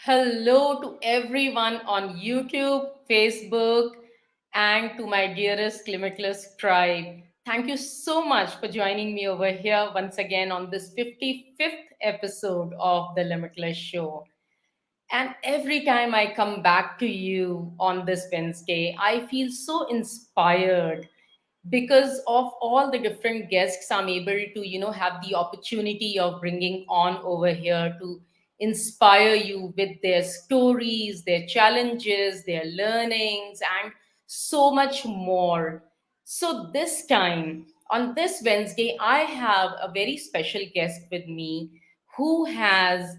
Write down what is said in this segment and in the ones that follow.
Hello to everyone on YouTube, Facebook, and to my dearest Limitless tribe. Thank you so much for joining me over here once again on this 55th episode of the Limitless Show. And every time I come back to you on this Wednesday, I feel so inspired because of all the different guests I'm able to have the opportunity of bringing on over here to inspire you with their stories, their challenges, their learnings, and so much more. So this time on this Wednesday I have a very special guest with me who has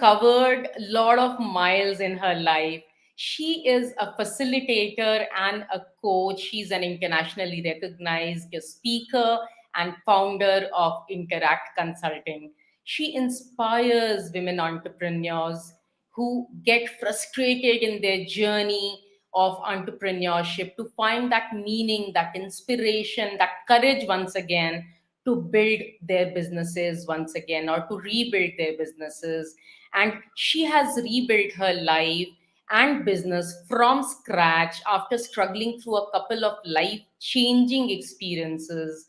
covered a lot of miles in her life. She is a facilitator and a coach. She's an internationally recognized speaker and founder of Interact Consulting. She inspires women entrepreneurs who get frustrated in their journey of entrepreneurship to find that meaning, that inspiration, that courage once again to build their businesses once again or to rebuild their businesses. And she has rebuilt her life and business from scratch after struggling through a couple of life changing experiences.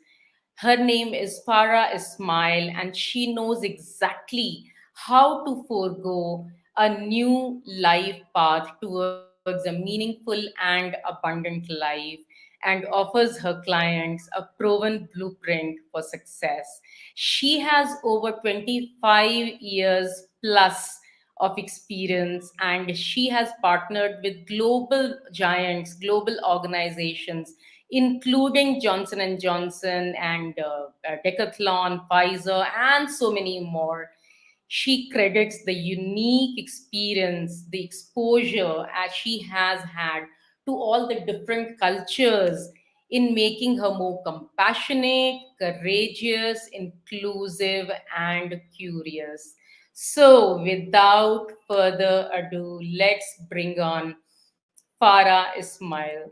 Her name is Farah Ismail, and she knows exactly how to forego a new life path towards a meaningful and abundant life and offers her clients a proven blueprint for success. She has over 25 years plus of experience, and she has partnered with global giants, global organizations including Johnson and Johnson and Decathlon, Pfizer, and so many more. She credits the unique experience, the exposure as she has had to all the different cultures in making her more compassionate, courageous, inclusive, and curious. So, without further ado, let's bring on Farah Ismail.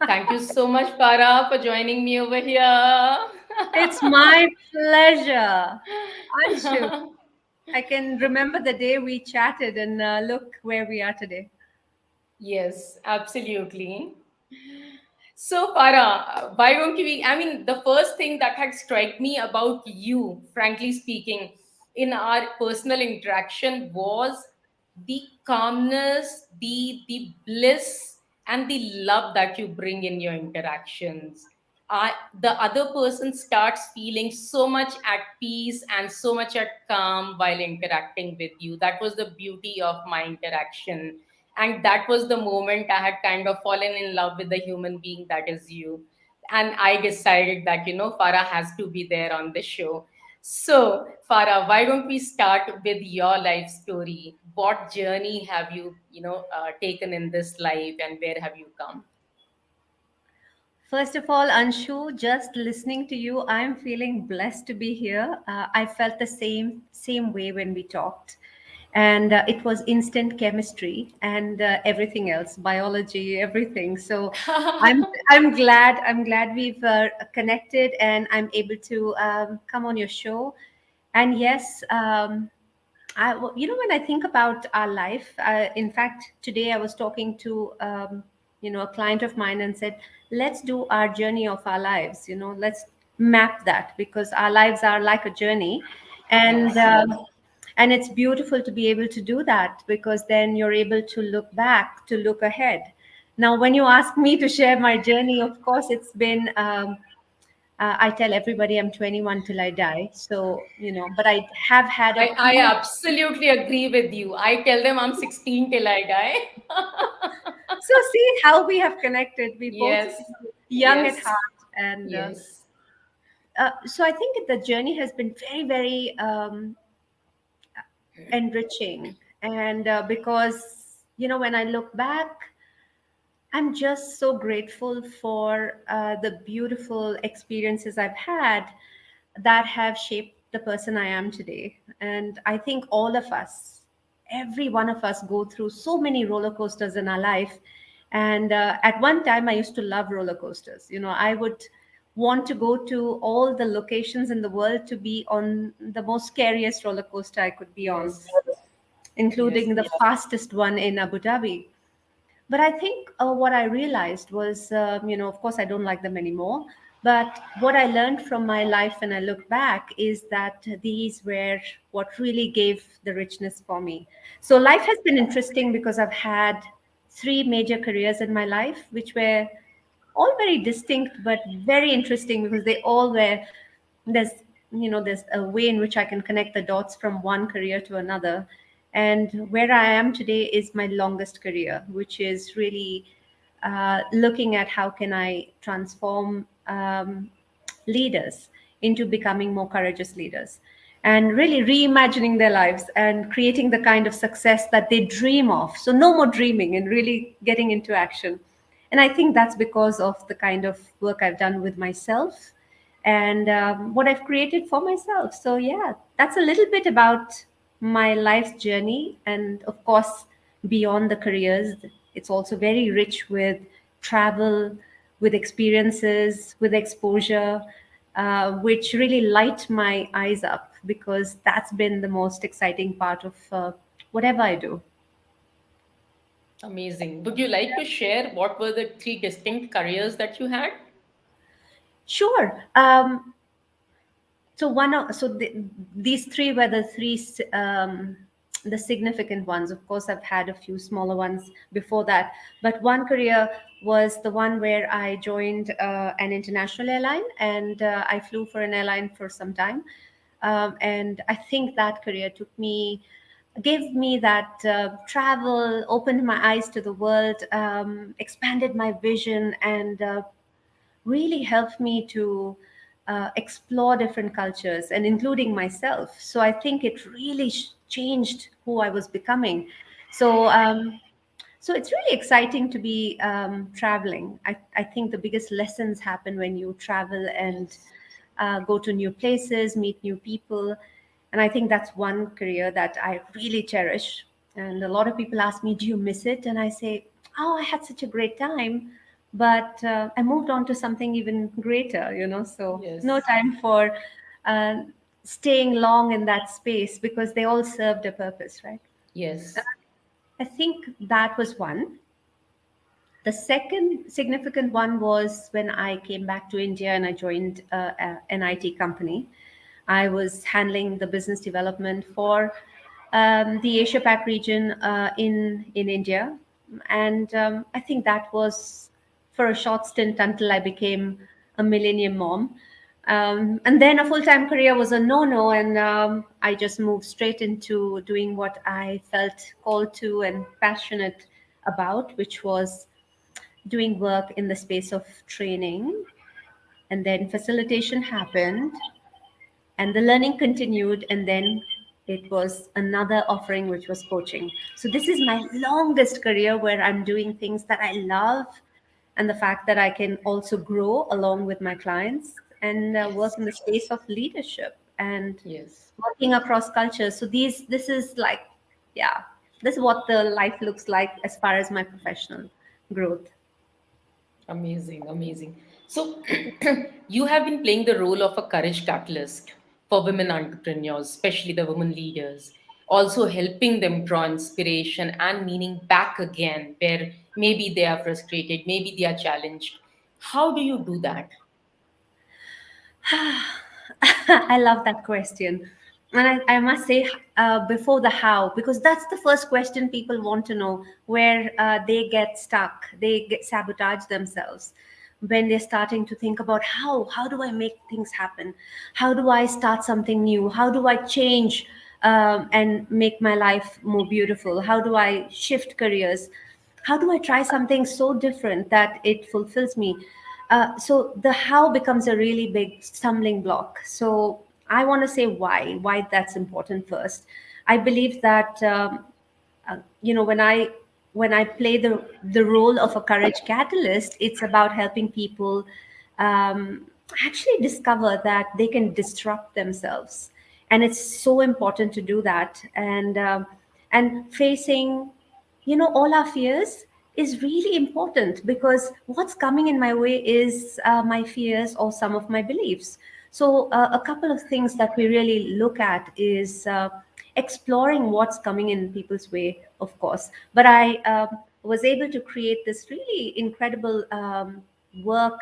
Thank you so much, Farah, for joining me over here. It's my pleasure. Anshu, I can remember the day we chatted and look where we are today. Yes, absolutely. So, Farah, why don't we? I mean, the first thing that had struck me about you, frankly speaking, in our personal interaction was the calmness, the bliss, and the love that you bring in your interactions. The other person starts feeling so much at peace and so much at calm while interacting with you. That was the beauty of my interaction, and that was the moment I had kind of fallen in love with the human being that is you. And I decided that Farah has to be there on the show. So, Farah, why don't we start with your life story? What journey have you taken in this life, and where have you come? First of all, Anshu, just listening to you, I'm feeling blessed to be here. I felt the same way when we talked, and it was instant chemistry and everything else, biology, everything. So I'm glad we've connected, and I'm able to come on your show. And yes, when I think about our life, in fact, today I was talking to, a client of mine and said, let's do our journey of our lives. Let's map that because our lives are like a journey, and Yes. and it's beautiful to be able to do that because then you're able to look back, to look ahead. Now, when you ask me to share my journey, of course, it's been. I tell everybody I'm 21 till I die. So, but I have had a I huge. absolutely agree with you. I tell them I'm 16 till I die. So see how we have connected. We both Yes, feel young at yes, heart, and yes. so I think the journey has been very, very enriching. And because when I look back, I'm just so grateful for the beautiful experiences I've had that have shaped the person I am today. And I think all of us, every one of us, go through so many roller coasters in our life. And at one time, I used to love roller coasters. I would want to go to all the locations in the world to be on the most scariest roller coaster I could be on, Yes. Yes. including the fastest one in Abu Dhabi. But I think what I realized was, of course, I don't like them anymore. But what I learned from my life when I look back is that these were what really gave the richness for me. So life has been interesting because I've had three major careers in my life, which were all very distinct but very interesting because they all were there's there's a way in which I can connect the dots from one career to another. And where I am today is my longest career, which is really looking at how can I transform leaders into becoming more courageous leaders, and really reimagining their lives and creating the kind of success that they dream of. So no more dreaming and really getting into action. And I think that's because of the kind of work I've done with myself and what I've created for myself. So, yeah, that's a little bit about my life's journey. And of course, beyond the careers, it's also very rich with travel, with experiences, with exposure, which really light my eyes up because that's been the most exciting part of whatever I do. Amazing. Would you like to share what were the three distinct careers that you had? Sure. These three were the the significant ones. Of course, I've had a few smaller ones before that, but one career was the one where I joined an international airline, and I flew for an airline for some time. And I think that career gave me that travel, opened my eyes to the world, expanded my vision, and really helped me to explore different cultures and including myself. So I think it really changed who I was becoming. So so it's really exciting to be traveling. I think the biggest lessons happen when you travel and Yes. go to new places, meet new people. And I think that's one career that I really cherish. And a lot of people ask me, do you miss it? And I say, oh, I had such a great time. But I moved on to something even greater, so no Yes. time for uh, staying long in that space because they all served a purpose, right? Yes. I think that was one. The second significant one was when I came back to India and I joined an IT company. I was handling the business development for the Asia Pac region in India, and I think that was for a short stint until I became a millennium mom. And then a full-time career was a no-no, and I just moved straight into doing what I felt called to and passionate about, which was doing work in the space of training. And then facilitation happened, and the learning continued, and then it was another offering, which was coaching. So this is my longest career where I'm doing things that I love, and the fact that I can also grow along with my clients and work Yes. in the space of leadership and Yes. working across cultures. So this is like, yeah, this is what the life looks like as far as my professional growth. Amazing. Amazing. So, you have been playing the role of a courage catalyst for women entrepreneurs, especially the women leaders, also helping them draw inspiration and meaning back again, where maybe they are frustrated, maybe they are challenged. How do you do that? I love that question. And I must say, before the how, because that's the first question people want to know, where they get stuck, they get sabotage themselves when they're starting to think about how do I make things happen? How do I start something new? How do I change and make my life more beautiful? How do I shift careers? How do I try something so different that it fulfills me? So the how becomes a really big stumbling block. So I want to say why that's important first. I believe that when I play the role of a courage catalyst, it's about helping people um, actually discover that they can disrupt themselves, and it's so important to do that. And facing all our fears is really important, because what's coming in my way is my fears or some of my beliefs. So, a couple of things that we really look at is exploring what's coming in people's way, of course. But I was able to create this really incredible work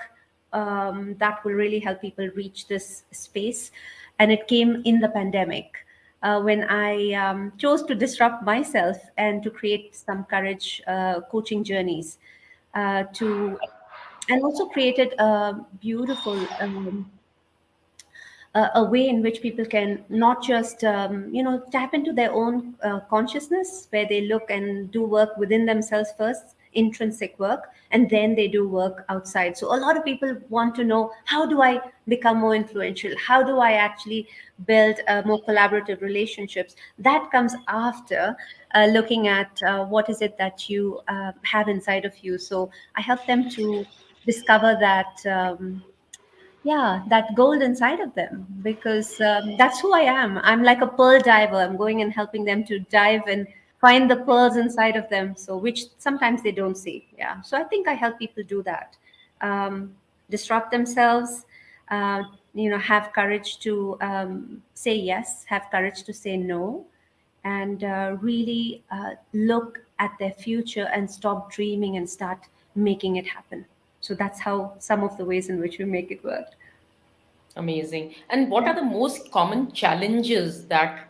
that will really help people reach this space. And it came in the pandemic, when I chose to disrupt myself and to create some courage coaching journeys, to and also created a beautiful a way in which people can not just tap into their own consciousness, where they look and do work within themselves first, intrinsic work, and then they do work outside. So a lot of people want to know, how do I become more influential, how do I actually build more collaborative relationships? That comes after looking at what is it that you have inside of you. So I help them to discover that yeah, that gold inside of them, because that's who I am. I'm like a pearl diver. I'm going and helping them to dive and find the pearls inside of them, so which sometimes they don't see. Yeah, so I think I help people do that. um, Disrupt themselves, uh, have courage to say yes, have courage to say no, and really look at their future and stop dreaming and start making it happen. So that's how some of the ways in which we make it work. Amazing. And what are the most common challenges that,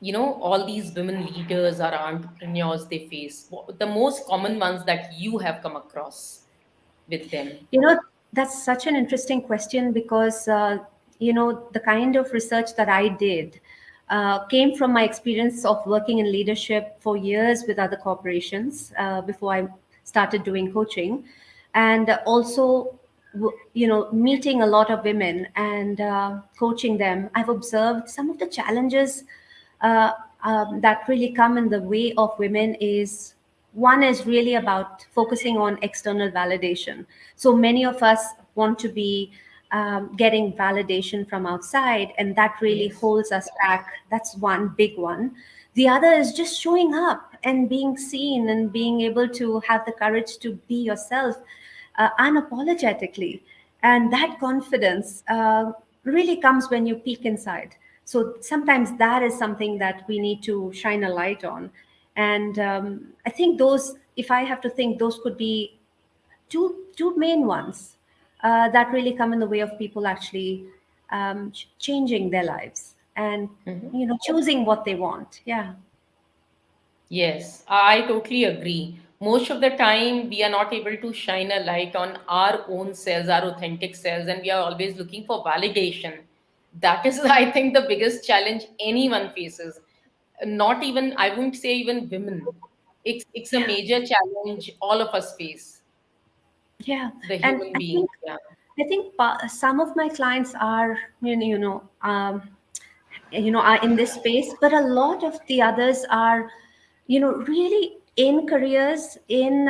all these women leaders or entrepreneurs they face? The most common ones that you have come across with them? You know, that's such an interesting question, because, the kind of research that I did came from my experience of working in leadership for years with other corporations before I started doing coaching. And also, meeting a lot of women and coaching them. I've observed some of the challenges uh, that really come in the way of women is, one is really about focusing on external validation. So many of us want to be getting validation from outside, and that really Yes. holds us back. That's one big one. The other is just showing up and being seen and being able to have the courage to be yourself unapologetically. And that confidence really comes when you peek inside. So sometimes that is something that we need to shine a light on. And I think those, if I have to think, those could be two main ones that really come in the way of people actually changing their lives and choosing what they want. Yeah. Yes, I totally agree. Most of the time, we are not able to shine a light on our own selves, our authentic selves, and we are always looking for validation. That is, I think, the biggest challenge anyone faces. Not even, I wouldn't say even women. It's a Yeah. major challenge all of us face, Yeah. the And human I being. think Yeah. some of my clients are are in this space, but a lot of the others are really in careers in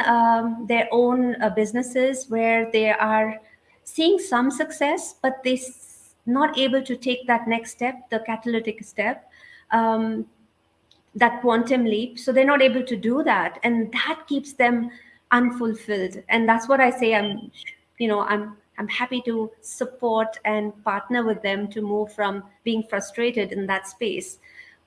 their own businesses, where they are seeing some success, but not able to take that next step, the catalytic step, um, that quantum leap. So they're not able to do that, and that keeps them unfulfilled. And that's what I say, I'm happy to support and partner with them to move from being frustrated in that space,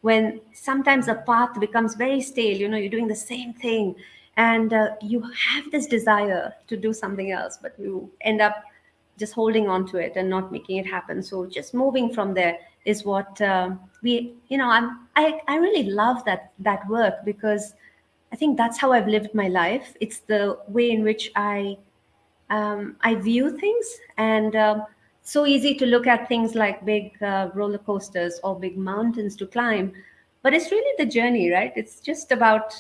when sometimes a path becomes very stale. You're doing the same thing, and you have this desire to do something else, but you end up just holding on to it and not making it happen. So just moving from there is what I really love that work, because I think that's how I've lived my life. It's the way in which I view things, and so easy to look at things like big roller coasters or big mountains to climb, but it's really the journey, right? It's just about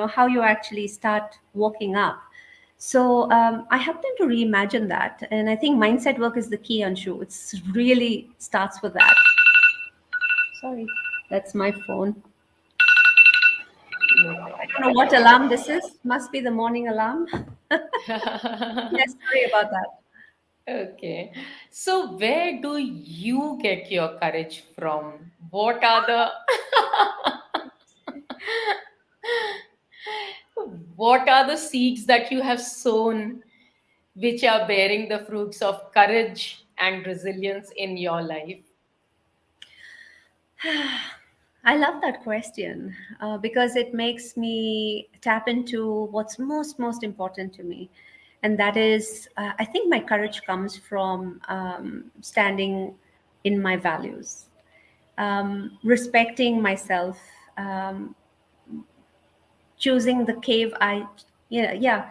how you actually start walking up. So I help them to reimagine that, and I think mindset work is the key, Anshu. It's really starts with that. Sorry, that's my phone. No I problem. don't know what alarm this is. Must be the morning alarm. Yes, sorry about that. Okay. So, where do you get your courage from? What are the What are the seeds that you have sown which are bearing the fruits of courage and resilience in your life? I love that question because it makes me tap into what's most important to me, and that is, I think my courage comes from standing in my values, respecting myself, um, choosing the cave I, yeah,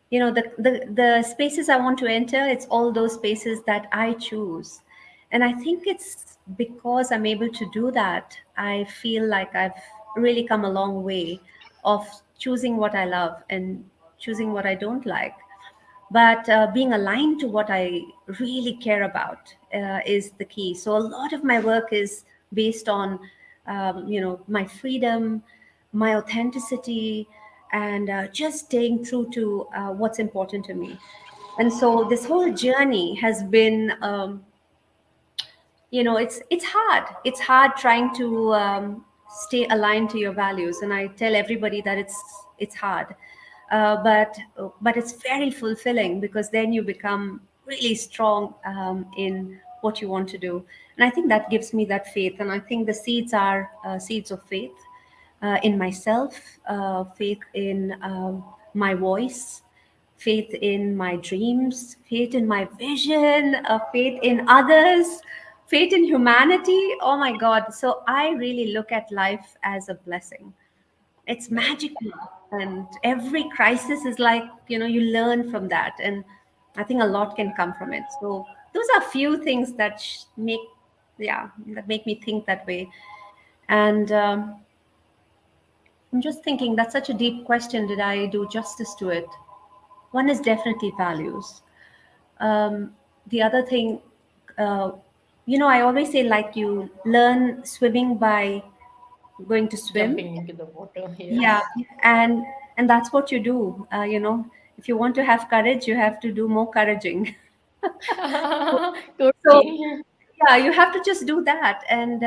the spaces I want to enter, it's all those spaces that I choose. And I think it's because I'm able to do that, I feel like I've really come a long way of choosing what I love and choosing what I don't like, but being aligned to what I really care about is the key. So a lot of my work is based on my freedom, my authenticity, and just staying true to what's important to me. And so this whole journey has been it's hard, it's hard trying to stay aligned to your values, and I tell everybody that it's hard, but it's very fulfilling, because then you become really strong in what you want to do. And I think that gives me that faith, and I think the seeds are seeds of faith in myself, faith in my voice, faith in my dreams, faith in my vision, faith in others, faith in humanity. Oh my God. So I really look at life as a blessing. It's Right. magical. And every crisis is like, you learn from that. And I think a lot can come from it. So those are few things that that make me think that way. And I'm just thinking, that's such a deep question. Did I do justice to it? One is definitely values. The other thing, uh, I always say, like, you learn swimming by going to swim. Jumping into the water, Yeah, yes. and that's what you do. If you want to have courage, you have to do more couraging. So Totally. yeah, you have to just do that. And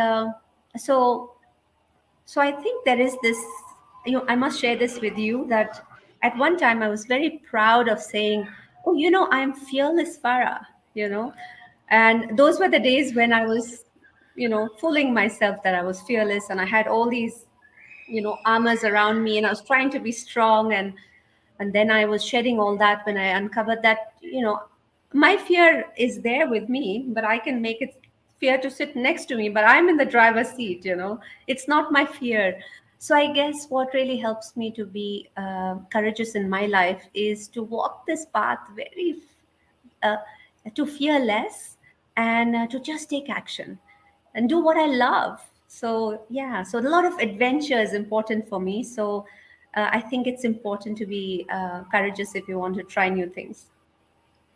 so so I think there is this, I must share this with you, that at one time I was very proud of saying, oh, I'm fearless Farah, you know. And those were the days when I was, fooling myself that I was fearless, and I had all these, armors around me, and I was trying to be strong. And then I was shedding all that when I uncovered that, my fear is there with me, but I can make it fear to sit next to me, but I'm in the driver's seat, it's not my fear. So I guess what really helps me to be courageous in my life is to walk this path very uh, to fear less, and to just take action and do what I love. So yeah, so a lot of adventure is important for me. So I think it's important to be courageous if you want to try new things.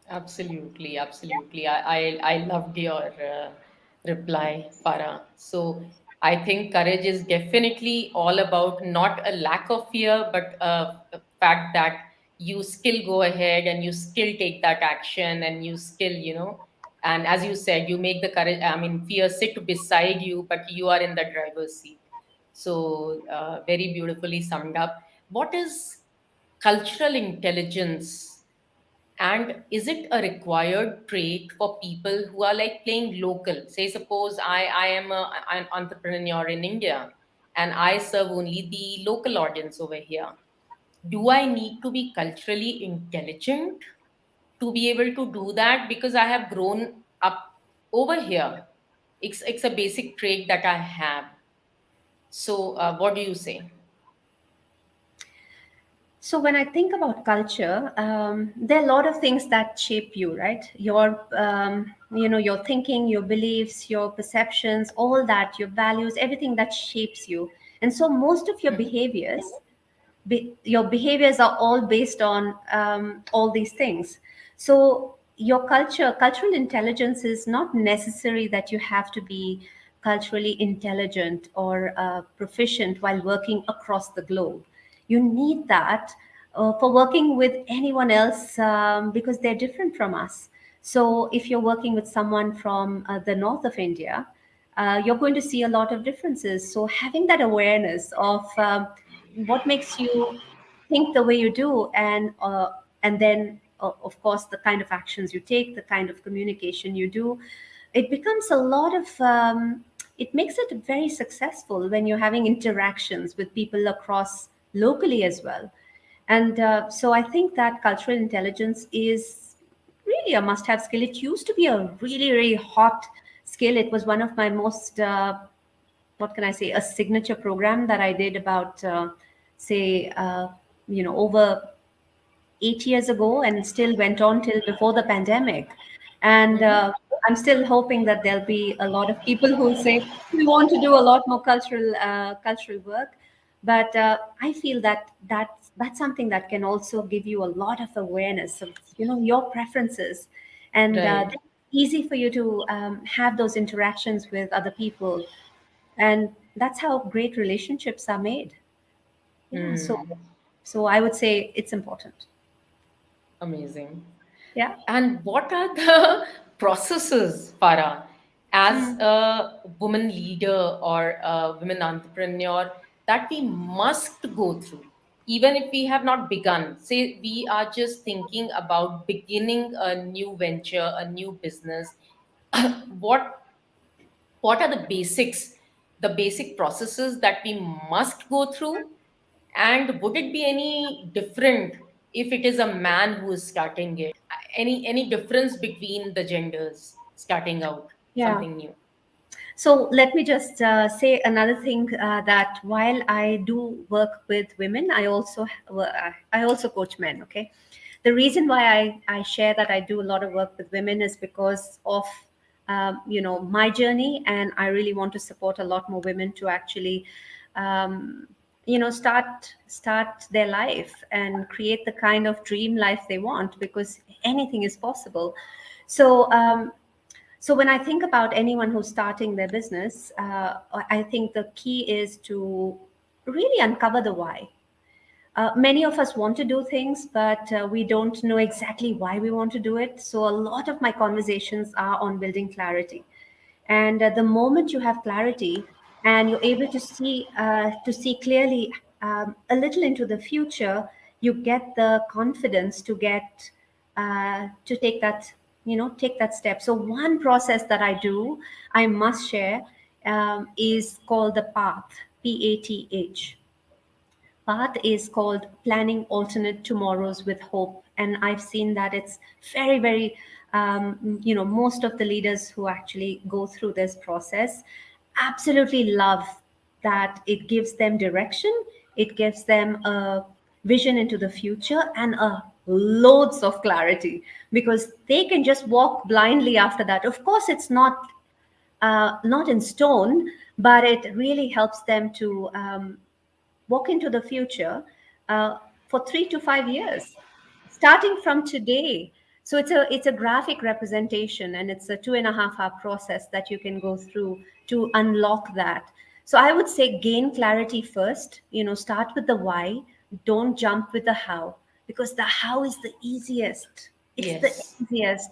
Absolutely, absolutely. I loved your reply, Farah. So I think courage is definitely all about not a lack of fear, but a fact that you still go ahead and you still take that action and you still, and as you said, you make the courage, I mean, fear sit beside you, but you are in the driver's seat. So very beautifully summed up. What is cultural intelligence? And is it a required trait for people who are like playing local? Say, suppose I am an entrepreneur in India and I serve only the local audience over here. Do I need to be culturally intelligent to be able to do that? Because I have grown up over here. It's a basic trait that I have. So, what do you say? So when I think about culture, there are a lot of things that shape you, right? Your thinking, your beliefs, your perceptions, all that, your values, everything that shapes you. And so most of your Mhm. behaviors are all based on all these things. So your cultural intelligence is not necessary that you have to be culturally intelligent or proficient while working across the globe. You need that for working with anyone else, because they're different from us. So if you're working with someone from the north of India, you're going to see a lot of differences. So having that awareness of what makes you think the way you do, and then of course the kind of actions you take, the kind of communication you do, it becomes a lot of it makes it very successful when you're having interactions with people across locally as well. And so I think that cultural intelligence is really a must have skill. It used to be a really, really hot skill. It was one of my most, what can I say, a signature program that I did about, say, over 8 years ago, and still went on till before the pandemic. And Mm-hmm. I'm still hoping that there'll be a lot of people who say we want to do a lot more cultural work. But I feel that that's something that can also give you a lot of awareness of your preferences, and Right. then easy for you to have those interactions with other people, and that's how great relationships are made. Yeah, Hmm. so I would say it's important. Amazing. Yeah. And what are the processes, Farah, as Mm. a woman leader or a women entrepreneur that we must go through, even if we have not begun? Say we are just thinking about beginning a new venture, a new business. what what are the basic processes that we must go through? And would it be any different if it is a man who is starting it? Any difference between the genders starting out Yeah. something new? So let me just say another thing, that while I do work with women, I also coach men. Okay, the reason why I share that I do a lot of work with women is because of my journey, and I really want to support a lot more women to actually um, start their life and create the kind of dream life they want, because anything is possible. So so when I think about anyone who's starting their business, I think the key is to really uncover the why. Many of us want to do things, but we don't know exactly why we want to do it. So a lot of my conversations are on building clarity. And the moment you have clarity and you're able to see clearly a little into the future, you get the confidence to take that step. So one process that I do, I must share, is called the PATH. Path is called Planning Alternate Tomorrows with Hope. And I've seen that it's very, very, most of the leaders who actually go through this process absolutely love that it gives them direction, it gives them a vision into the future, and loads of clarity, because they can just walk blindly after that. Of course, it's not in stone, but it really helps them to walk into the future for 3 to 5 years, starting from today. So it's a graphic representation, and it's a 2.5 hour process that you can go through to unlock that. So I would say gain clarity first. Start with the why. Don't jump with the how, because the how is the easiest. It's the Yes. easiest.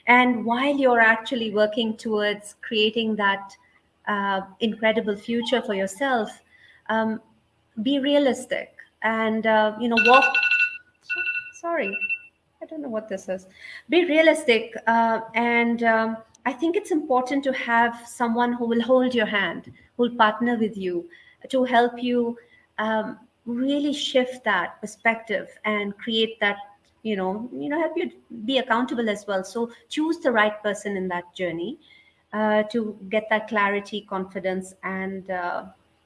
And while you're actually working towards creating that incredible future for yourself, um, be realistic, and walk. Sorry, I don't know what this is. Be realistic, and I think it's important to have someone who will hold your hand, who will partner with you to help you really shift that perspective and create that, help you be accountable as well. So choose the right person in that journey to get that clarity, confidence, and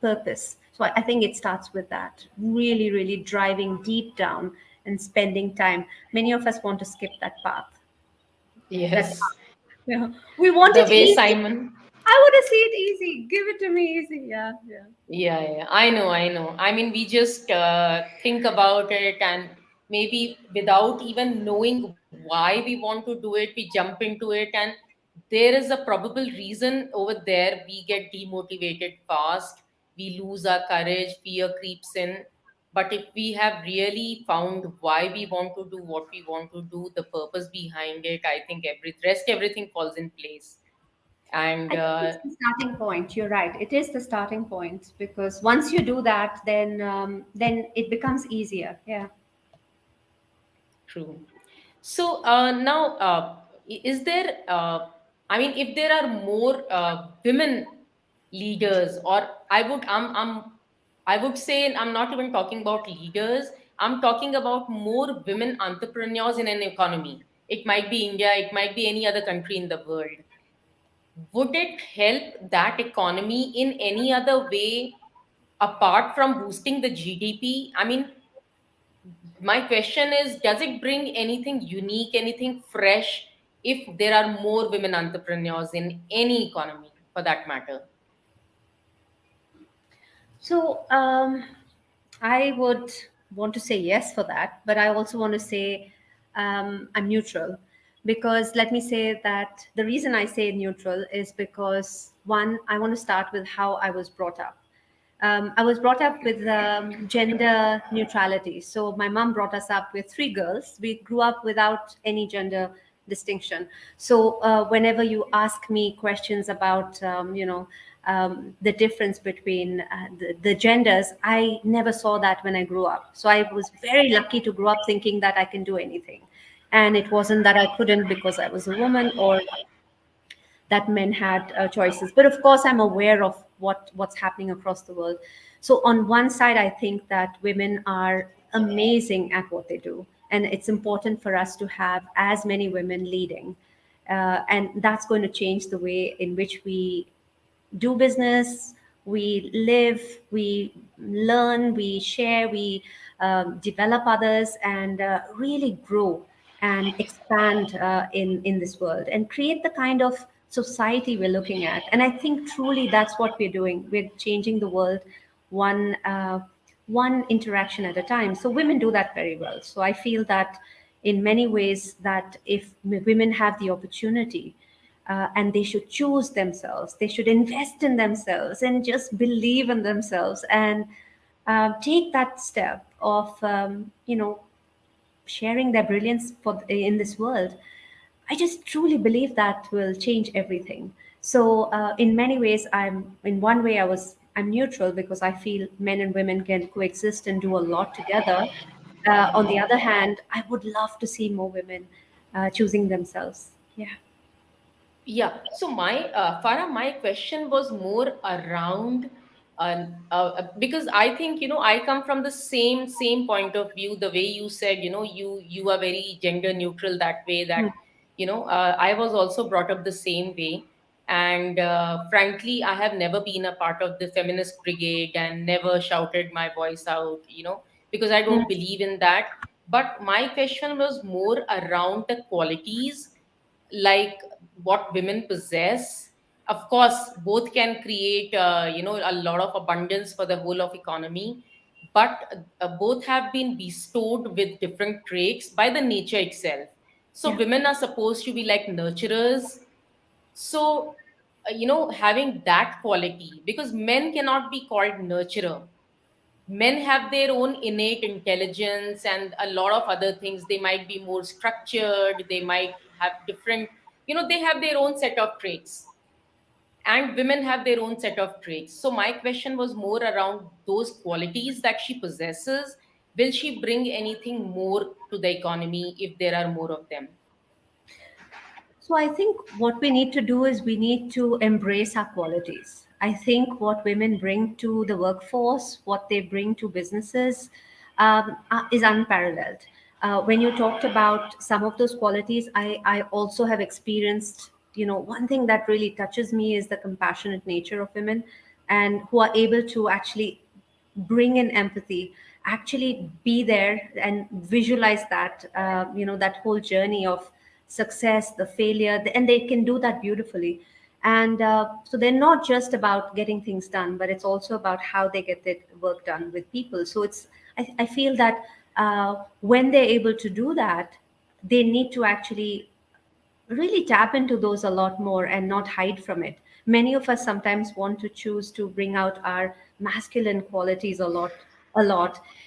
purpose. So I think it starts with that, really, really driving deep down and spending time. Many of us want to skip that path. That Yes. we want The it way easy. Simon. I want to see it easy. Give it to me easy. Yeah, yeah. Yeah, yeah, I know, I know. I mean, we just think about it, and maybe without even knowing why we want to do it, we jump into it, and there is a probable reason over there. We get demotivated fast, we lose our courage, fear creeps in. But if we have really found why we want to do what we want to do, the purpose behind it, I think everything falls in place. And I think it's the starting point. You're right. It is the starting point because once you do that, then it becomes easier. Yeah. true. So now, is there? I mean, if there are more women leaders, or I would say I'm not even talking about leaders. I'm talking about more women entrepreneurs in an economy. It might be India. It might be any other country in the world. Would it help that economy in any other way apart from boosting the GDP? I mean, my question is, does it bring anything unique, anything fresh if there are more women entrepreneurs in any economy for that matter? So I would want to say yes for that, but I also want to say I'm neutral because let me say that the reason I say neutral is because one, I want to start with how I was brought up. I was brought up with gender neutrality. So my mom brought us up with three girls. We grew up without any gender distinction. So whenever you ask me questions about, the difference between the genders, I never saw that when I grew up. So I was very lucky to grow up thinking that I can do anything. And it wasn't that I couldn't because I was a woman or that men had choices. But of course, I'm aware of what's happening across the world. So on one side, I think that women are amazing at what they do, and it's important for us to have as many women leading, and that's going to change the way in which we do business, we live, we learn, we share, we develop others, and really grow and expand in this world and create the kind of society we're looking at. And I think truly that's what we're doing. We're changing the world one one interaction at a time. So women do that very well. So I feel that in many ways that if women have the opportunity and they should choose themselves. They should invest in themselves and just believe in themselves and take that step of, sharing their brilliance in this world. I just truly believe that will change everything. So, in many ways, in one way, I'm neutral because I feel men and women can coexist and do a lot together. On the other hand, I would love to see more women choosing themselves. Yeah. Yeah. So my Farah, my question was more around because I think I come from the same point of view. The way you said, you are very gender neutral that way. That I was also brought up the same way, and frankly, I have never been a part of the feminist brigade and never shouted my voice out. Because I don't believe in that. But my question was more around the qualities like what women possess. Of course, both can create a lot of abundance for the whole of economy, but both have been bestowed with different traits by the nature itself. So Yeah. women are supposed to be like nurturers. So having that quality, because men cannot be called nurturer. Men have their own innate intelligence and a lot of other things. They might be more structured, they might have different, they have their own set of traits, and women have their own set of traits. So my question was more around those qualities that she possesses. Will she bring anything more to the economy if there are more of them? So I think what we need to do is we need to embrace our qualities. I think what women bring to the workforce, what they bring to businesses, is unparalleled. When you talked about some of those qualities, I also have experienced, one thing that really touches me is the compassionate nature of women and who are able to actually bring in empathy, actually be there and visualize that, that whole journey of success, the failure, and they can do that beautifully. And so they're not just about getting things done, but it's also about how they get their work done with people. So I feel that when they're able to do that, they need to actually really tap into those a lot more and not hide from it. Many of us sometimes want to choose to bring out our masculine qualities a lot.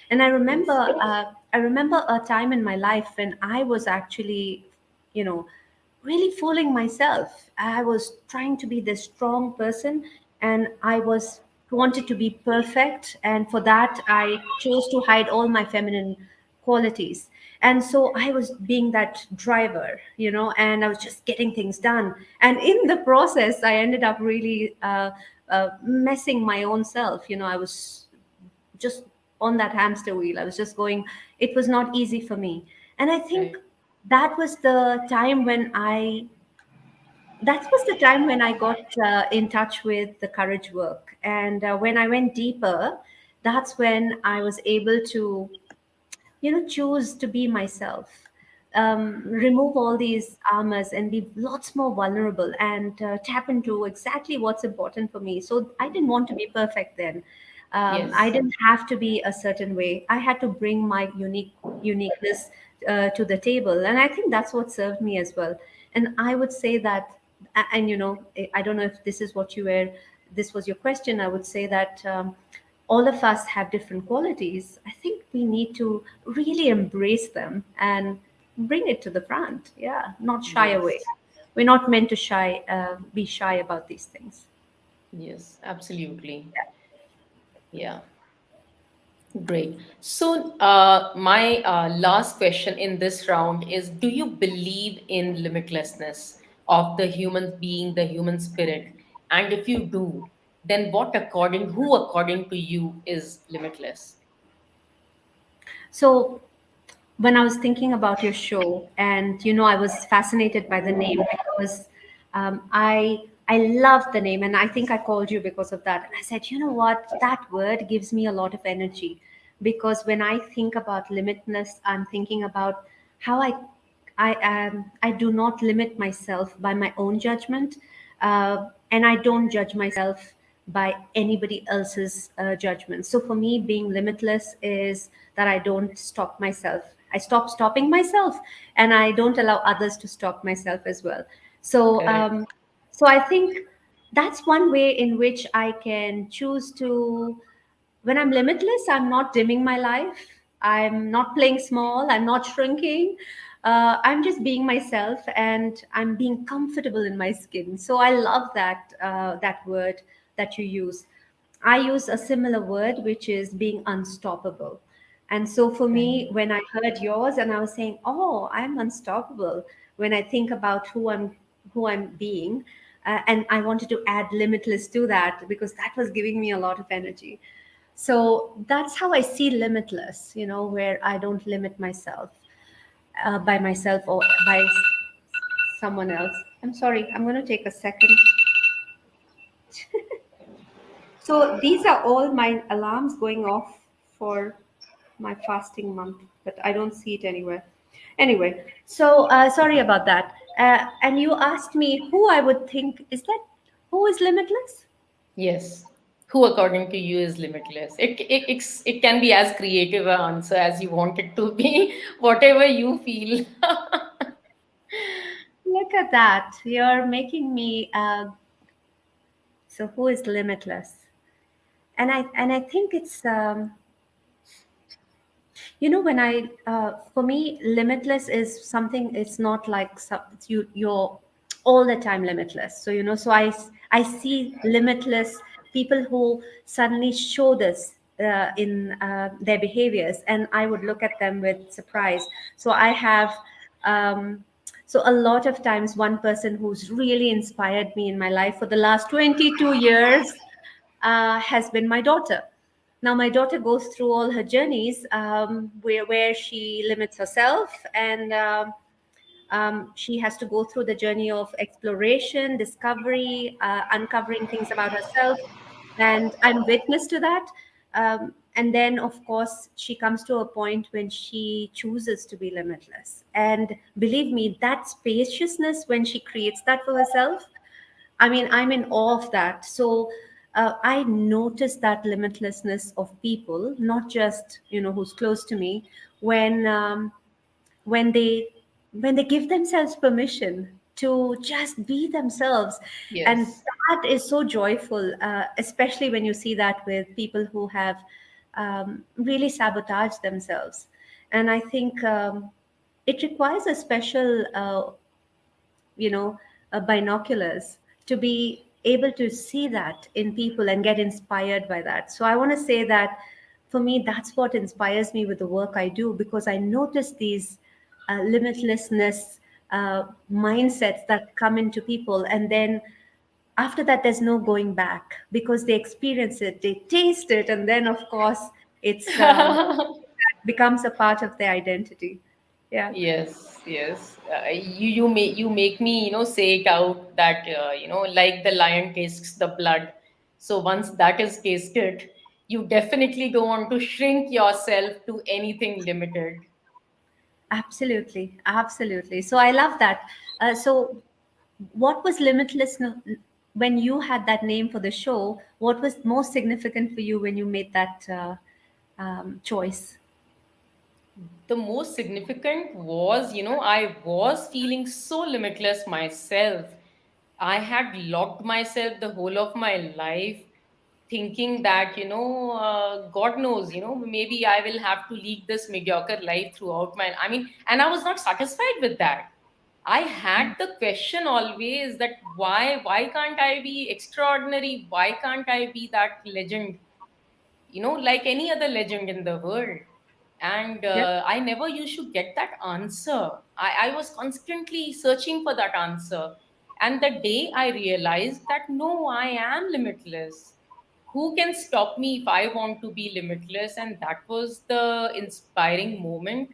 And I remember a time in my life when I was actually, you know, really fooling myself. I was trying to be this strong person, and I was wanted to be perfect, and for that I chose to hide all my feminine qualities. And so I was being that driver, and I was just getting things done. And in the process, I ended up really messing my own self. I was just on that hamster wheel. I was just going, it was not easy for me. And I think Right. that was the time when I got in touch with the courage work. And when I went deeper, that's when I was able to, choose to be myself, remove all these armors and be lots more vulnerable, and tap into exactly what's important for me. So I didn't want to be perfect then. I Yes. didn't have to be a certain way. I had to bring my uniqueness to the table, and I think that's what served me as well. And I would say that, and I don't know if this is what you were. This was your question. I would say that. All of us have different qualities. I think we need to really embrace them and bring it to the front. Yeah, not shy away. Yes. We're not meant to be shy about these things. Yes. Absolutely. Yeah. Great. So, my last question in this round is: do you believe in limitlessness of the human being, the human spirit? And if you do, then who according to you is limitless? So when I was thinking about your show, and I was fascinated by the name because I love the name, and I think I called you because of that. And I said, you know what, that word gives me a lot of energy, because when I think about limitless, I'm thinking about how I do not limit myself by my own judgment, and I don't judge myself by anybody else's judgment. So for me, being limitless is that I don't stop myself. I stop stopping myself, and I don't allow others to stop myself as well. So, Correct. so I think that's one way in which I can choose to. When I'm limitless, I'm not dimming my life. I'm not playing small. I'm not shrinking. I'm just being myself, and I'm being comfortable in my skin. So I love that word that you use. I use a similar word, which is being unstoppable. And so for Right. me, when I heard yours, and I was saying, "Oh, I'm unstoppable," when I think about who I'm being, and I wanted to add limitless to that because that was giving me a lot of energy. So that's how I see limitless, where I don't limit myself by myself or by someone else. I'm sorry, I'm going to take a second. So these are all my alarms going off for my fasting month, but I don't see it anywhere. Anyway, so sorry about that. And you asked me who I would think is that, who is limitless? Yes. Who according to you is limitless? It can be as creative an answer as you want it to be, whatever you feel. Look at that. You're making me. So who is limitless? And I think it's when I for me, limitless is something. It's not like you're all the time limitless. So I see limitless people who suddenly show this in their behaviors, and I would look at them with surprise. So I have um, so a lot of times, one person who's really inspired me in my life for the last 22 years has been my daughter. Now, my daughter goes through all her journeys, where she limits herself, and she has to go through the journey of exploration, discovery, uncovering things about herself. And I'm witness to that. And then, of course, she comes to a point when she chooses to be limitless. And believe me, that spaciousness, when she creates that for herself, I mean, I'm in awe of that. So I notice that limitlessness of people, not just who's close to me, when when they when they give themselves permission to just be themselves, and Yes. that is so joyful. Especially when you see that with people who have really sabotaged themselves, and I think it requires a special binoculars to be able to see that in people and get inspired by that. So I want to say that for me, that's what inspires me with the work I do, because I notice these limitlessness mindsets that come into people, and then after that there's no going back, because they experience it, they taste it, and then of course it's becomes a part of their identity. Yeah. Yes, yes. You make me say it out that like the lion tastes the blood. So once that is tasted, you definitely don't want to shrink yourself to anything limited. Absolutely, absolutely. So I love that. So, what was limitless when you had that name for the show? What was most significant for you when you made that choice? The most significant was, I was feeling so limitless myself. I had locked myself the whole of my life, thinking that, God knows, maybe I will have to lead this mediocre life throughout my, I mean, and I was not satisfied with that. I had the question always that why can't I be extraordinary? Why can't I be that legend? Like any other legend in the world. And Yeah. I never used to get that answer. I was constantly searching for that answer. And the day I realized that no, I am limitless. Who can stop me if I want to be limitless? And that was the inspiring moment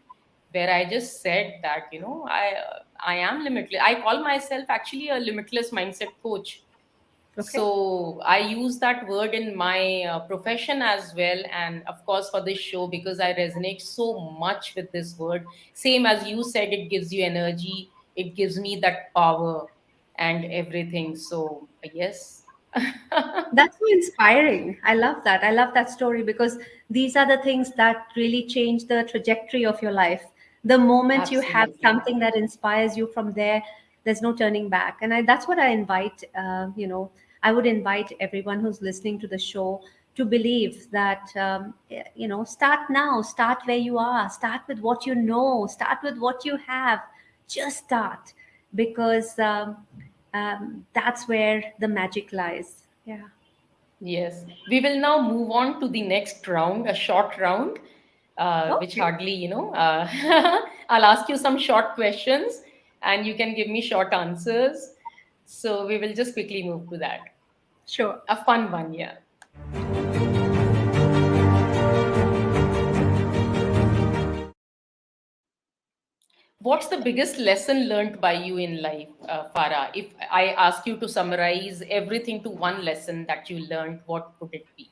where I just said that, I am limitless. I call myself actually a limitless mindset coach. Okay. So I use that word in my profession as well, and of course for this show, because I resonate so much with this word. Same as you said, it gives you energy, it gives me that power and everything. So yes. That's so inspiring. I love that. I love that story, because these are the things that really change the trajectory of your life. The moment you have Absolutely. something that inspires you, from there, there's no turning back. And that's what I invite, I would invite everyone who's listening to the show to believe that, start now, start where you are, start with what you know, start with what you have, just start, because that's where the magic lies. Yeah. Yes, we will now move on to the next round, a short round, which Okay. hardly, I'll ask you some short questions and you can give me short answers. So we will just quickly move to that. Sure. A fun one, yeah. What's the biggest lesson learned by you in life, Farah? If I ask you to summarize everything to one lesson that you learned, what would it be?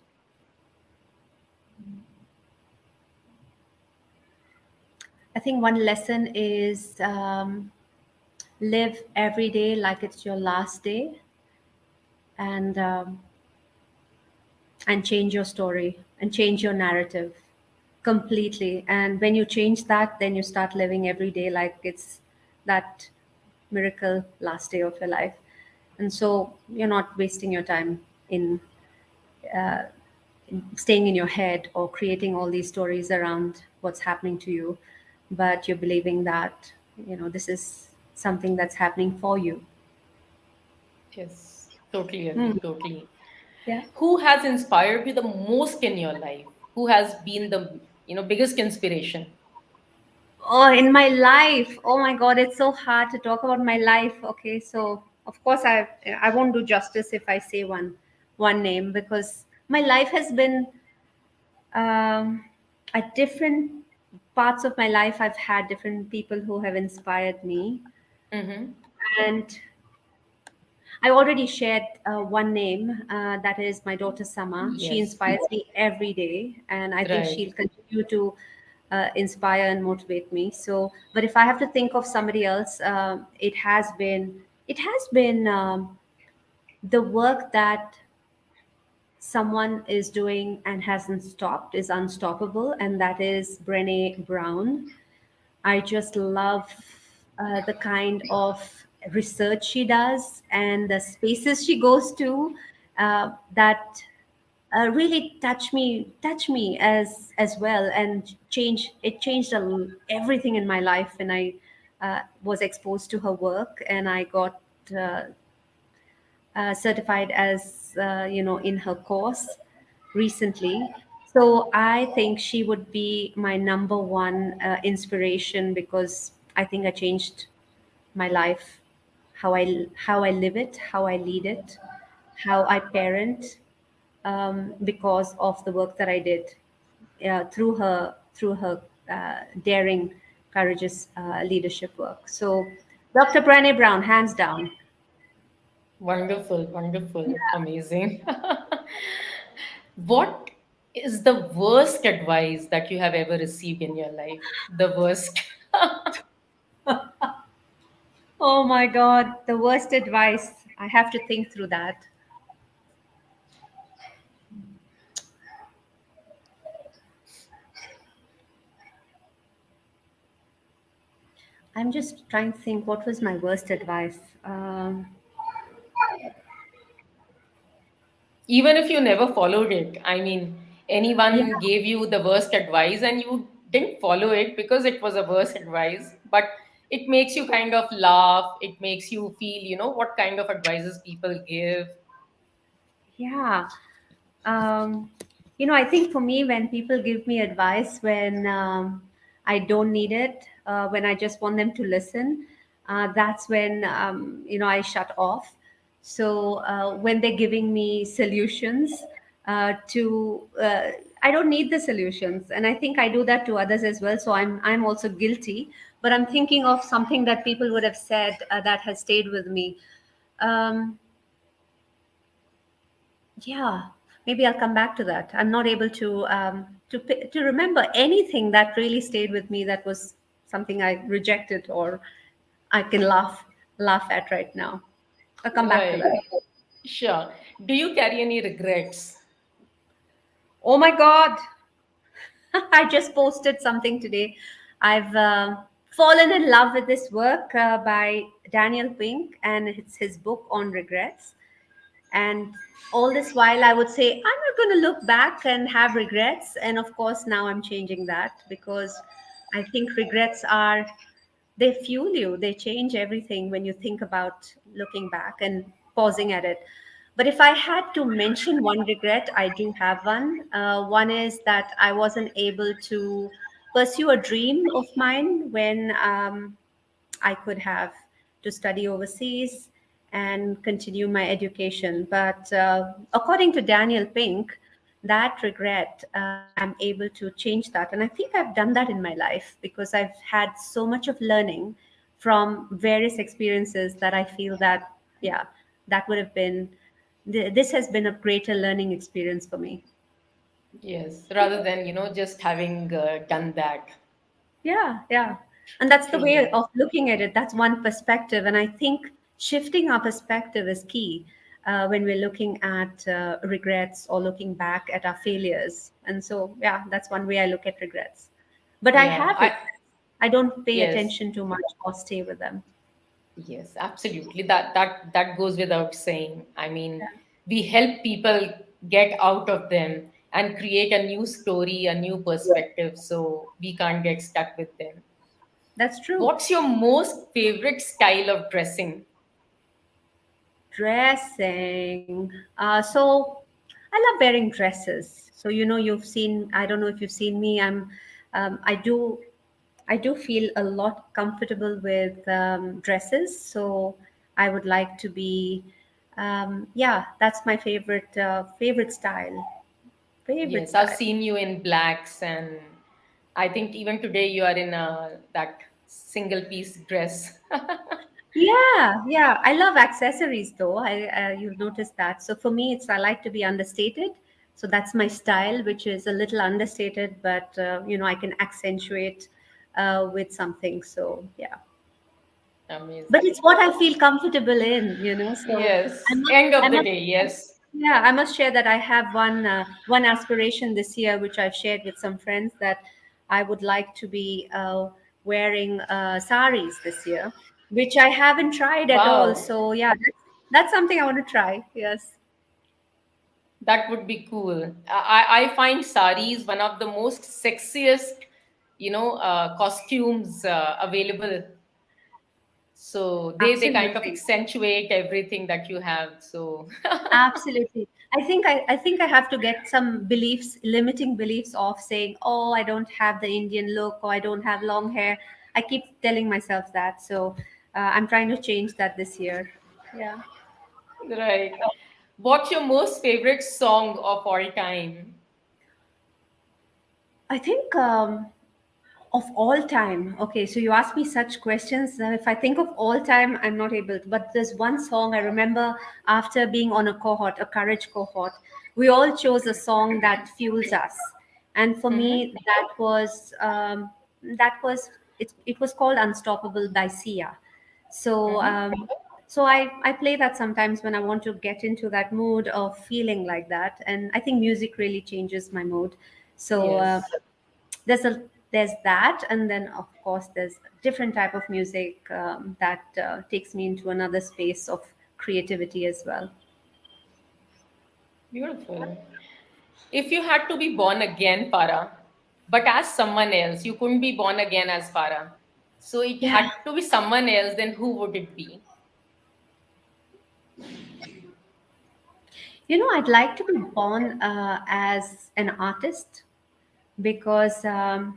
I think one lesson is, live every day like it's your last day, and change your story and change your narrative completely. And when you change that, then you start living every day like it's that miracle last day of your life. And so you're not wasting your time in staying in your head or creating all these stories around what's happening to you, but you're believing that, this is something that's happening for you. Yes, totally agree, Hmm. totally. Yeah. Who has inspired you the most in your life? Who has been the biggest inspiration? Oh, in my life, oh my God, it's so hard to talk about my life. Okay, so of course I won't do justice if I say one name, because my life has been, um, at different parts of my life. I've had different people who have inspired me, Mm-hmm. and I already shared one name, that is my daughter Sama. She Yes, inspires me every day, and I think right. she'll continue to inspire and motivate me. So, but if I have to think of somebody else, it has been the work that someone is doing and hasn't stopped is unstoppable, and that is Brené Brown. I just love the kind of research she does and the spaces she goes to, that really touch me as well, and changed everything in my life. And I was exposed to her work, and I got uh, certified as in her course recently. So I think she would be my number one inspiration, because I think I changed my life, how I live it, how I lead it, how I parent, because of the work that I did through her daring, courageous leadership work. So Dr. Brené Brown, hands down. Wonderful, wonderful, amazing. What is the worst advice that you have ever received in your life? The worst. Oh my God, the worst advice. I have to think through that. I'm just trying to think what was my worst advice. Even if you never followed it, I mean, Yeah, anyone gave you the worst advice and you didn't follow it because it was a worst advice, but it makes you kind of laugh, it makes you feel, what kind of advices people give. yeah. Um, I think for me, when people give me advice when I don't need it, when I just want them to listen, that's when I shut off. So when they're giving me solutions I don't need the solutions, and I think I do that to others as well. So I'm also guilty, but I'm thinking of something that people would have said that has stayed with me. Um, yeah, maybe I'll come back to that. I'm not able to remember anything that really stayed with me that was something I rejected or I can laugh at right now. I'll come back to Right. that. Sure. Do you carry any regrets? Oh my God, I just posted something today. I've fallen in love with this work by Daniel Pink, and it's his book on regrets. And all this while, I would say, I'm not going to look back and have regrets. And of course, now I'm changing that, because I think regrets they fuel you, they change everything when you think about looking back and pausing at it. But if I had to mention one regret, I do have one. One is that I wasn't able to pursue a dream of mine when I could have to study overseas and continue my education. But according to Daniel Pink, that regret, I'm able to change that. And I think I've done that in my life, because I've had so much of learning from various experiences that I feel that, yeah, that would have been, this has been a greater learning experience for me. Yes, rather than, just having done that. Yeah, yeah. And that's the way True. of looking at it. That's one perspective. And I think shifting our perspective is key when we're looking at regrets or looking back at our failures. And so, yeah, that's one way I look at regrets. But I Yeah, have regrets. I don't pay yes. attention too much or stay with them. Yes, absolutely. That goes without saying. I mean, we help people get out of them and create a new story, a new perspective, so we can't get stuck with them. That's true. What's your most favorite style of dressing? Dressing. So I love wearing dresses. So you've seen. I don't know if you've seen me. I do feel a lot comfortable with dresses. So I would like to be. Yeah, that's my favorite style. Favorite Yes, I've style. seen you in blacks, and I think even today you are in that single piece dress. Yeah, yeah. I love accessories though. You've noticed that. So for me, it's I like to be understated. So that's my style, which is a little understated, but I can accentuate with something. So yeah. But Amazing. it's what I feel comfortable in. So I Yes, must, end I of the must, day, yes. yeah, I must share that I have one aspiration this year, which I've shared with some friends, that I would like to be wearing saris this year, which I haven't tried at all. Wow. So yeah, that's something I want to try. Yes. That would be cool. I find saris one of the most sexiest, costumes available. So they kind of Absolutely. accentuate everything that you have. So Absolutely. I think I have to get some beliefs, limiting beliefs of saying, oh, I don't have the Indian look or I don't have long hair. I keep telling myself that. So I'm trying to change that this year. Yeah. right. What's your most favorite song of all time? I think of all time. Okay, so you ask me such questions. If I think of all time, I'm not able to. But there's one song I remember after being on a cohort, a courage cohort. We all chose a song that fuels us, and for Mm-hmm. me, that was it. It was called "Unstoppable" by Sia. So. Mm-hmm. So I play that sometimes when I want to get into that mood of feeling like that, and I think music really changes my mood. So Yes. there's a there's that, and then of course there's different type of music that takes me into another space of creativity as well. Beautiful. If you had to be born again, Farah, but as someone else, you couldn't be born again as Farah. So it Yeah, had to be someone else, then who would it be? I'd like to be born as an artist because I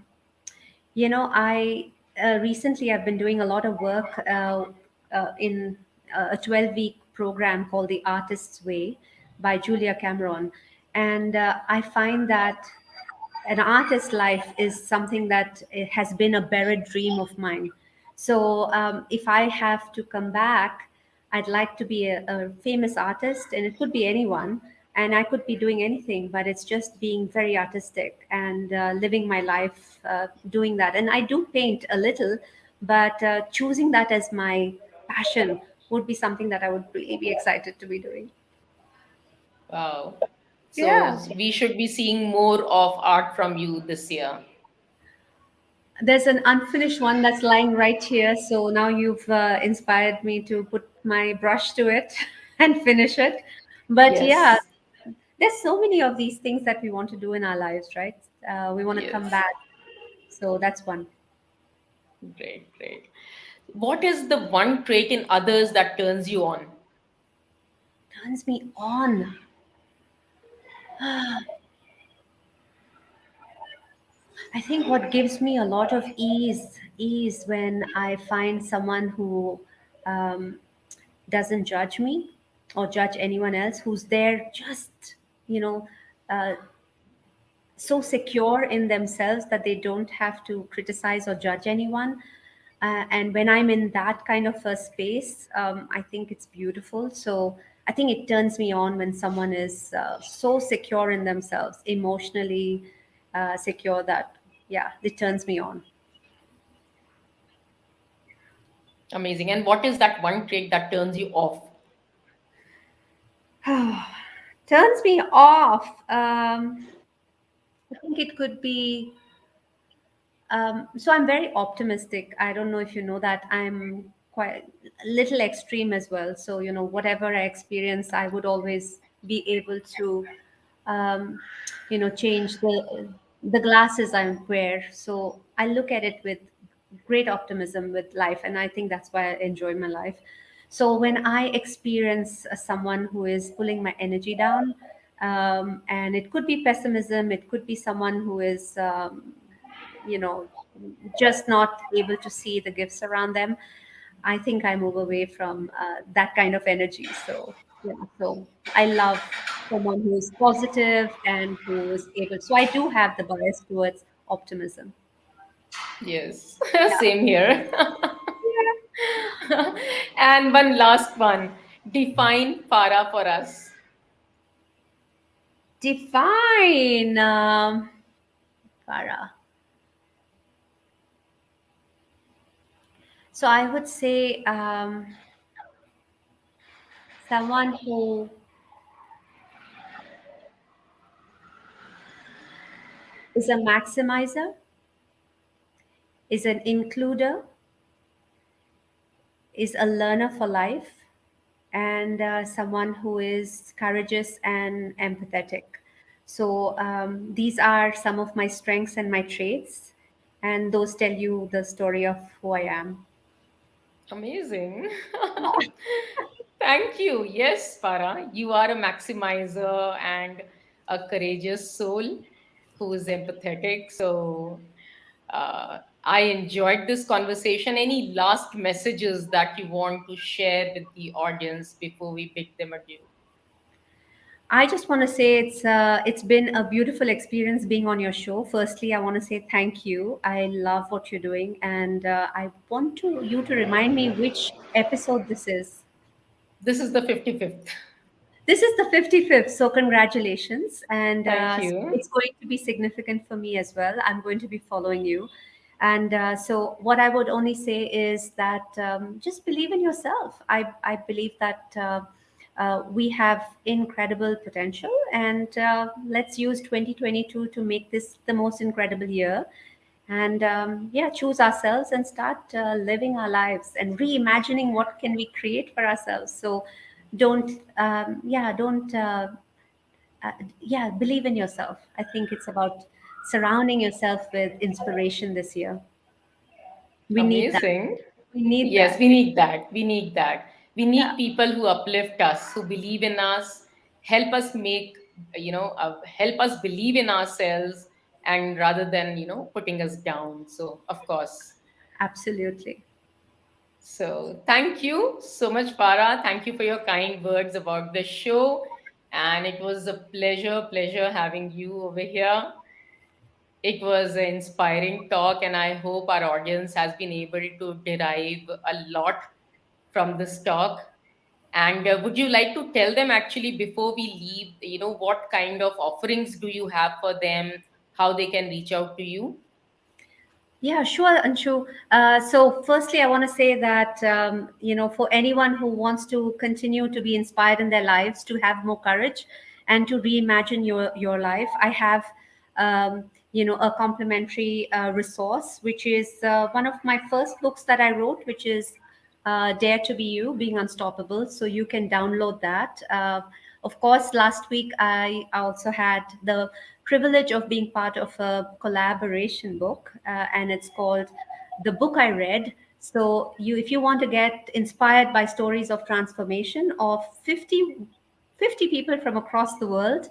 recently I've been doing a lot of work in a 12-week program called The Artist's Way by Julia Cameron, and I find that an artist's life is something that has been a buried dream of mine. So if I have to come back, I'd like to be a famous artist, and it could be anyone, and I could be doing anything, but it's just being very artistic and living my life doing that. And I do paint a little, but choosing that as my passion would be something that I would really be excited to be doing. Wow. So Yeah. we should be seeing more of art from you this year. There's an unfinished one that's lying right here. So now you've inspired me to put my brush to it and finish it. But yeah, Yes. there's so many of these things that we want to do in our lives, right? We want to come Yes. back. So that's one. Great, great. What is the one trait in others that turns you on? Turns me on. I think what gives me a lot of ease when I find someone who um, doesn't judge me or judge anyone else, who's there just, you know, uh, so secure in themselves that they don't have to criticize or judge anyone. And when I'm in that kind of a space, I think it's beautiful. So I think it turns me on when someone is so secure in themselves, emotionally secure that, yeah, it turns me on. Amazing. And what is that one trait that turns you off? Turns me off. I think it could be. So I'm very optimistic. I don't know if you know that I'm quite a little extreme as well. So whatever I experience, I would always be able to, um, change the glasses I wear. So I look at it with great optimism with life, and I think that's why I enjoy my life. So when I experience someone who is pulling my energy down, and it could be pessimism, it could be someone who is you know just not able to see the gifts around them, I think I move away from that kind of energy. So so I love someone who is positive and who is able, so I do have the bias towards optimism. Yes. Yeah. Same here. And one last one. Define Farah for us. Define Farah. So I would say someone who is a maximizer, is an includer, is a learner for life, and someone who is courageous and empathetic. So these are some of my strengths and my traits, and those tell you the story of who I am. Amazing. Thank you. Yes, Farah, you are a maximizer and a courageous soul who is empathetic. So I enjoyed this conversation. Any last messages that you want to share with the audience before we bid them adieu? I just want to say it's been a beautiful experience being on your show. Firstly, I want to say thank you. I love what you're doing, and I want you to remind me which episode this is. This is the 55th. This is the 55th, so congratulations. And Thank so you. it's going to be significant for me as well. I'm going to be following you. And so, what I would only say is that just believe in yourself. I believe that we have incredible potential, and let's use 2022 to make this the most incredible year. And yeah, choose ourselves and start living our lives and reimagining what can we create for ourselves. So don't yeah, believe in yourself. I think it's about surrounding yourself with inspiration this year. We need that. Amazing. We need Yes, that. we need that. We need that. We Yeah, need people who uplift us, who believe in us, help us make, help us believe in ourselves, and rather than, putting us down. So, of course. absolutely. So, thank you so much, Farah. Thank you for your kind words about the show. And it was a pleasure having you over here. It was an inspiring talk, and I hope our audience has been able to derive a lot from this talk. And would you like to tell them actually before we leave, what kind of offerings do you have for them, how they can reach out to you? Yeah, sure, Anshu. So, firstly, I want to say that for anyone who wants to continue to be inspired in their lives, to have more courage, and to reimagine your life, I have a complimentary resource, which is one of my first books that I wrote, which is Dare to Be You, Being Unstoppable. So you can download that. Of course, last week I also had the privilege of being part of a collaboration book, and it's called The Book I Read. So if you want to get inspired by stories of transformation of 50 people from across the world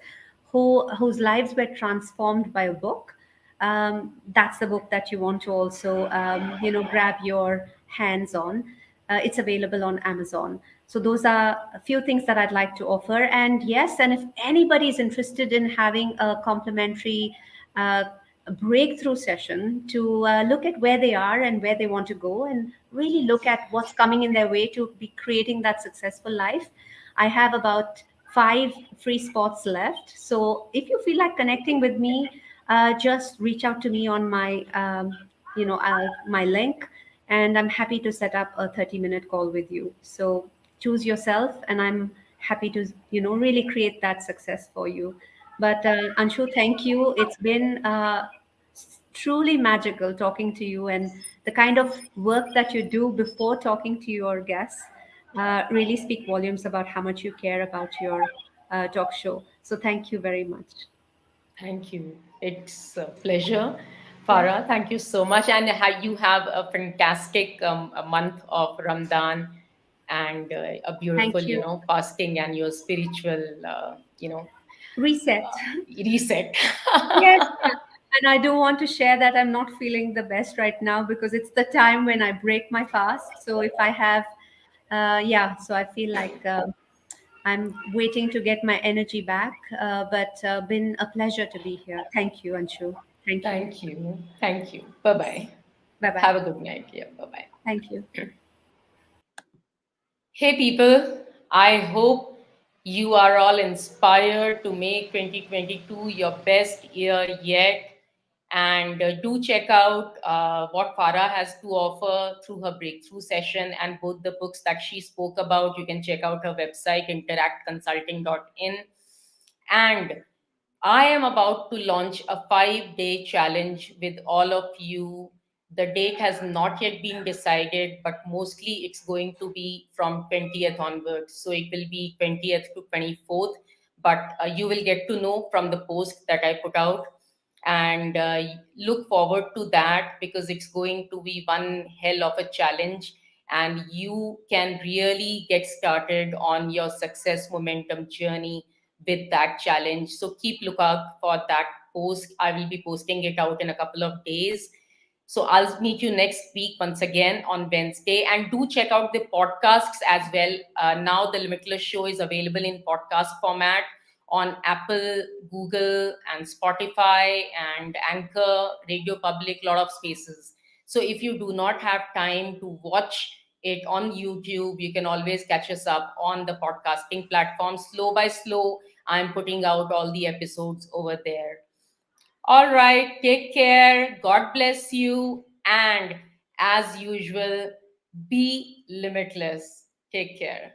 whose lives were transformed by a book, that's the book that you want to also grab your hands on. It's available on Amazon. So those are a few things that I'd like to offer. And yes, and if anybody is interested in having a complimentary uh, breakthrough session to look at where they are and where they want to go, and really look at what's coming in their way to be creating that successful life, I have about 5 free spots left. So if you feel like connecting with me, just reach out to me on my link, and I'm happy to set up a 30-minute call with you. So choose yourself, and I'm happy to really create that success for you. But Anshu, thank you. It's been truly magical talking to you, and the kind of work that you do before talking to your guests really speak volumes about how much you care about your talk show. So thank you very much. Thank you. It's a pleasure, Yeah, Farah. Thank you so much. And you have a fantastic a month of Ramadan and a beautiful, thank you. fasting and your spiritual, Reset. reset. Yes, yes. And I do want to share that I'm not feeling the best right now because it's the time when I break my fast. So if I have, yeah, so I feel like I'm waiting to get my energy back. But been a pleasure to be here. Thank you, Anshu. Thank you. Thank you. Thank you. Bye bye. Bye bye. Have a good night. Yeah. Bye bye. Thank you. Hey people, I hope you are all inspired to make 2022 your best year yet. And do check out what Farah has to offer through her breakthrough session and both the books that she spoke about. You can check out her website, interactconsulting.in. And I am about to launch a 5-day challenge with all of you. The date has not yet been decided, but mostly it's going to be from 20th onwards. So it will be 20th to 24th, but you will get to know from the post that I put out. And look forward to that because it's going to be one hell of a challenge. and you can really get started on your success momentum journey with that challenge. So keep lookout for that post. I will be posting it out in a couple of days. So I'll meet you next week once again on Wednesday. And do check out the podcasts as well. Now the Limitless Show is available in podcast format on Apple, Google, and Spotify, and Anchor, Radio Public, lot of spaces. So if you do not have time to watch it on YouTube, you can always catch us up on the podcasting platform. Slow by slow, I'm putting out all the episodes over there. All right, take care. God bless you. And as usual, be limitless. Take care.